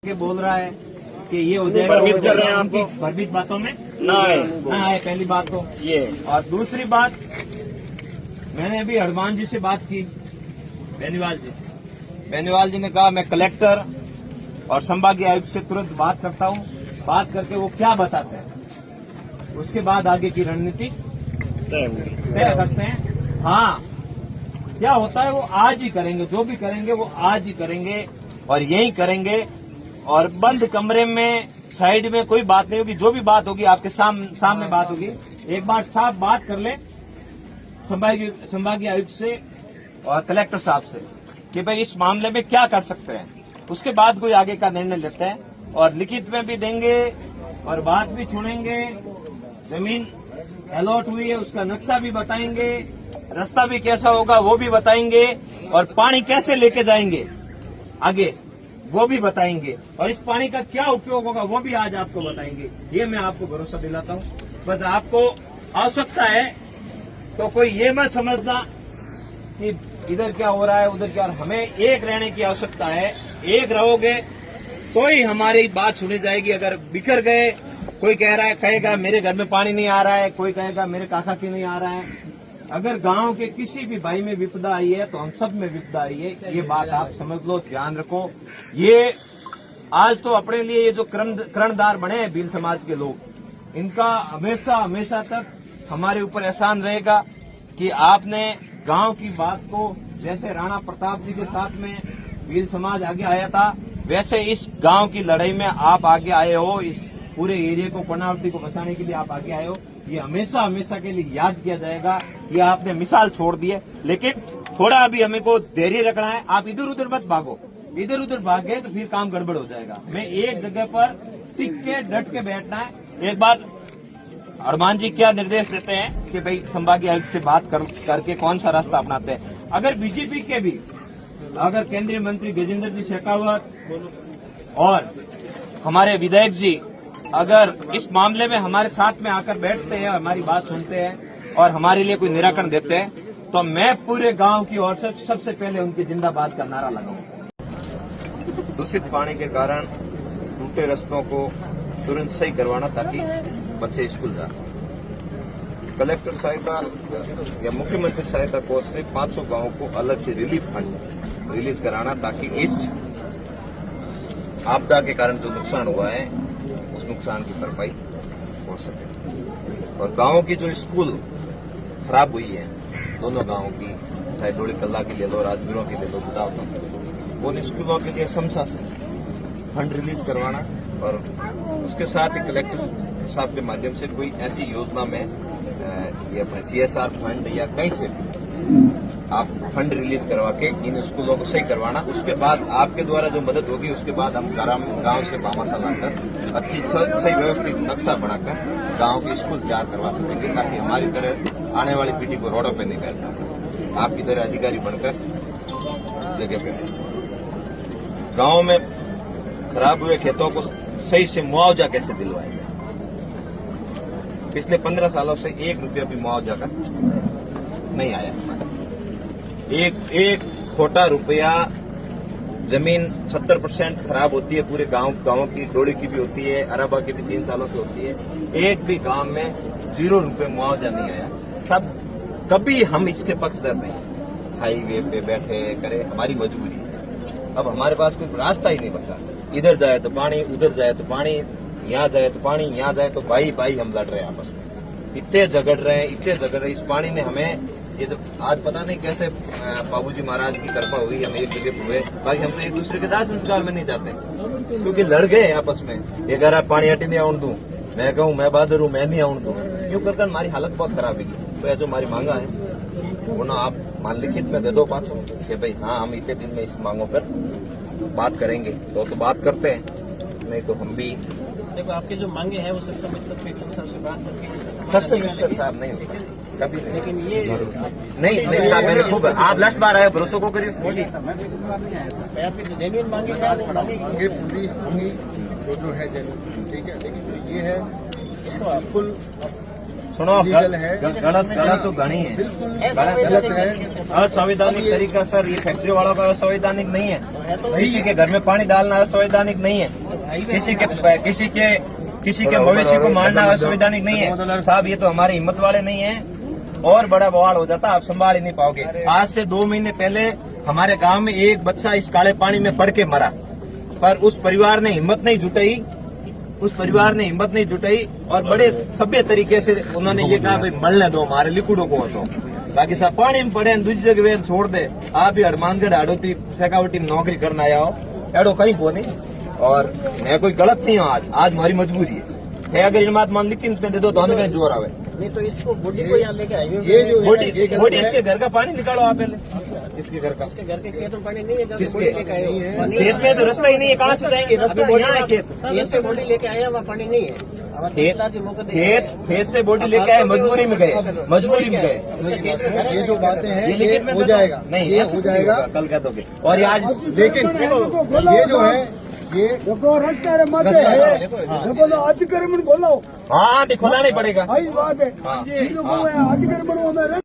के बोल रहा है कि ये हो जाएगा, परमिट कर रहे हैं आपको भ्रमित बातों में ना है। पहली बात तो ये और दूसरी बात, मैंने अभी हनुमान जी से बात की, बेनीवाल जी से। बेनीवाल जी ने कहा मैं कलेक्टर और संभागीय आयुक्त से तुरंत बात करता हूँ, बात करके वो क्या बताते हैं उसके बाद आगे की रणनीति तय करते हैं। हाँ, क्या होता है वो आज ही करेंगे, जो भी करेंगे वो आज ही करेंगे और यही करेंगे। और बंद कमरे में साइड में कोई बात नहीं होगी, जो भी बात होगी आपके सामने बात होगी। एक बार साफ बात कर ले संभागीय आयुक्त से और कलेक्टर साहब से कि भाई इस मामले में क्या कर सकते हैं, उसके बाद कोई आगे का निर्णय लेते हैं और लिखित में भी देंगे और बात भी सुनेंगे। जमीन अलॉट हुई है उसका नक्शा भी बताएंगे, रास्ता भी कैसा होगा वो भी बताएंगे और पानी कैसे लेके जाएंगे आगे वो भी बताएंगे और इस पानी का क्या उपयोग होगा वो भी आज आपको बताएंगे। ये मैं आपको भरोसा दिलाता हूँ। बस आपको आवश्यकता है तो कोई ये मत समझना कि इधर क्या हो रहा है उधर क्या, हमें एक रहने की आवश्यकता है। एक रहोगे तो ही हमारी बात सुनी जाएगी। अगर बिखर गए, कोई कहेगा मेरे घर में पानी नहीं आ रहा है, कोई कहेगा मेरे काका की नहीं आ रहा है। अगर गांव के किसी भी भाई में विपदा आई है तो हम सब में विपदा आई है, ये बात आप समझ लो, ध्यान रखो। ये आज तो अपने लिए ये जो कर्णधार बने हैं भील समाज के लोग, इनका हमेशा हमेशा तक हमारे ऊपर एहसान रहेगा कि आपने गांव की बात को, जैसे राणा प्रताप जी के साथ में भील समाज आगे आया था, वैसे इस गांव की लड़ाई में आप आगे आए हो। इस पूरे एरिया को, कर्नावती को बचाने के लिए आप आगे आए हो। ये हमेशा हमेशा के लिए याद किया जाएगा। ये आपने मिसाल छोड़ दी है, लेकिन थोड़ा अभी हमें को धैर्य रखना है। आप इधर उधर मत भागो, इधर उधर भाग गए तो फिर काम गड़बड़ हो जाएगा। मैं एक जगह पर टिक के डट के बैठना है। एक बार हनुमान जी क्या निर्देश देते हैं कि भाई संभागीय आयुक्त से बात करके कौन सा रास्ता अपनाते हैं। अगर बीजेपी के भी, अगर केंद्रीय मंत्री गजेंद्र जी शेखावत और हमारे विधायक जी अगर इस मामले में हमारे साथ में आकर बैठते हैं, हमारी बात सुनते हैं और हमारे लिए कोई निराकरण देते हैं, तो मैं पूरे गांव की ओर से सबसे पहले उनकी जिंदाबाद का नारा लगाऊंगा। दूषित पानी के कारण टूटे रास्तों को तुरंत सही करवाना ताकि बच्चे स्कूल जा सकें। कलेक्टर सहायता या मुख्यमंत्री सहायता कोष से 500 गांवों को अलग से रिलीफ फंड रिलीज कराना ताकि इस आपदा के कारण जो नुकसान हुआ है उस नुकसान की भरपाई हो सके। और गांवों की जो स्कूल खराब हुई है, दोनों गांवों की, चाहे डोली कल्ला के ले लो, राजगीरों के ले लो, बुदावतों के ले लो, उन स्कूलों के लिए समसा से फंड रिलीज करवाना और उसके साथ ही कलेक्टर साहब के माध्यम से कोई ऐसी योजना में ये अपने CSR फंड या कहीं से आप फंड रिलीज करवा के इन स्कूलों को सही करवाना। उसके बाद आपके द्वारा जो मदद होगी उसके बाद हम गांव से बामासा लाकर अच्छी सही व्यवस्थित नक्शा बनाकर गांव के स्कूल तैयार करवा सकेंगे ताकि हमारी तरह आने वाली पीढ़ी को रोडों पे नहीं बैठना। आपकी तरह अधिकारी बनकर जगह पे गांव में खराब हुए खेतों को सही से मुआवजा कैसे दिलवाया जाए। पिछले 15 सालों से 1 रुपया भी मुआवजा का नहीं आया। एक खोटा रुपया, जमीन 70% खराब होती है पूरे गांव की, डोली की भी होती है, अरबा की भी 3 सालों से होती है। एक भी गांव में 0 रुपये मुआवजा नहीं आया। सब कभी हम इसके पक्षधर नहीं, हाईवे पे बैठे करे, हमारी मजबूरी है। अब हमारे पास कोई रास्ता ही नहीं बचा। इधर जाए तो पानी, उधर जाए तो पानी, यहाँ जाए तो पानी, यहाँ जाए तो भाई हम लड़ रहे हैं आपस में, इतने झगड़ रहे हैं। इस पानी ने हमें ये जब आज पता नहीं कैसे बाबूजी महाराज की कृपा हुई, हम एक जगह हुए। बाकी हम तो एक दूसरे के दाह संस्कार में नहीं जाते क्योंकि लड़ गए आपस में। एक बार पानी हटी नहीं आउन दूं, मैं कहूँ मैं बहादुर हूँ, मैं नहीं आउन दूं, यूं कर हमारी हालत बहुत खराब है। तो ये जो हमारी मांगा है वो ना आप मान लिखित में दे दो 500 कि भाई हाँ हम इतने दिन में इस मांगों पर बात करेंगे तो बात करते हैं, नहीं तो हम भी। देखो आपकी जो मांगे हैं वो सबसे मिनिस्टर से बात करके सबसे मिनिस्टर साहब नहीं होता कभी नहीं। लेकिन ये नहीं साहब, मैंने खूब आप लास्ट बार आए, भरोसा को करिए। आपकी जो जेन्युइन मांगे क्या वो मांगे पूरी होंगी जो है जेन्युइन, ठीक है। लेकिन जो ये है इसको बिल्कुल सुनो लीगल है। गलत तो घनी है, गलत है। असंवैधानिक तरीका सर, ये फैक्ट्री वालों का असंवैधानिक नहीं है, किसी के घर में पानी डालना असंवैधानिक नहीं है, किसी के भविष्य को मारना असंवैधानिक नहीं है साहब। ये तो हमारी हिम्मत वाले नहीं है, और बड़ा बवाल हो जाता, आप संभाल ही नहीं पाओगे। आज से 2 महीने पहले हमारे गांव में एक बच्चा इस काले पानी में पड़ के मरा, पर उस परिवार ने हिम्मत नहीं जुटाई, और बड़े सभ्य तरीके से उन्होंने ये कहा भाई मरने दो हमारे लिकुड़ों को, तो बाकी सब पानी में पड़े दूसरी जगह वे छोड़ दे। आप भी हनुमानगढ़ हाड़ोती शेखावटी में नौकरी करना आया हो, एडो कहीं को नहीं, और मैं कोई गलत नहीं हूँ। आज हमारी मजबूरी है, अगर इन बात मान लिखी दे दो तो अंदर कहीं जोर आवे। नहीं तो इसको बॉडी को यहाँ लेके आएंगे। ये जो बॉडी इसके घर का पानी निकालो आप पहले, इसके घर का। इसके घर के खेत में पानी नहीं है, जब किसके? बॉडी लेके आए हो। खेत में तो रास्ता ही नहीं है, कहाँ से जाएंगे? रास्ता यहाँ है, खेत से बॉडी लेके आए, वहाँ पानी नहीं है। खेत से बॉडी लेके आए, मजबूरी में गए। ये जो बातें हैं ये ये लिखित में हो दे दो। जाएगा, नहीं ये ऐसा हो नहीं जाएगा। होगा, कल कह दोगे। और ये आज लेकिन ये जो है ये अतिक्रमण बोलो हाँ खोला नहीं पड़ेगा। आई बात है हाँ, अतिक्रमण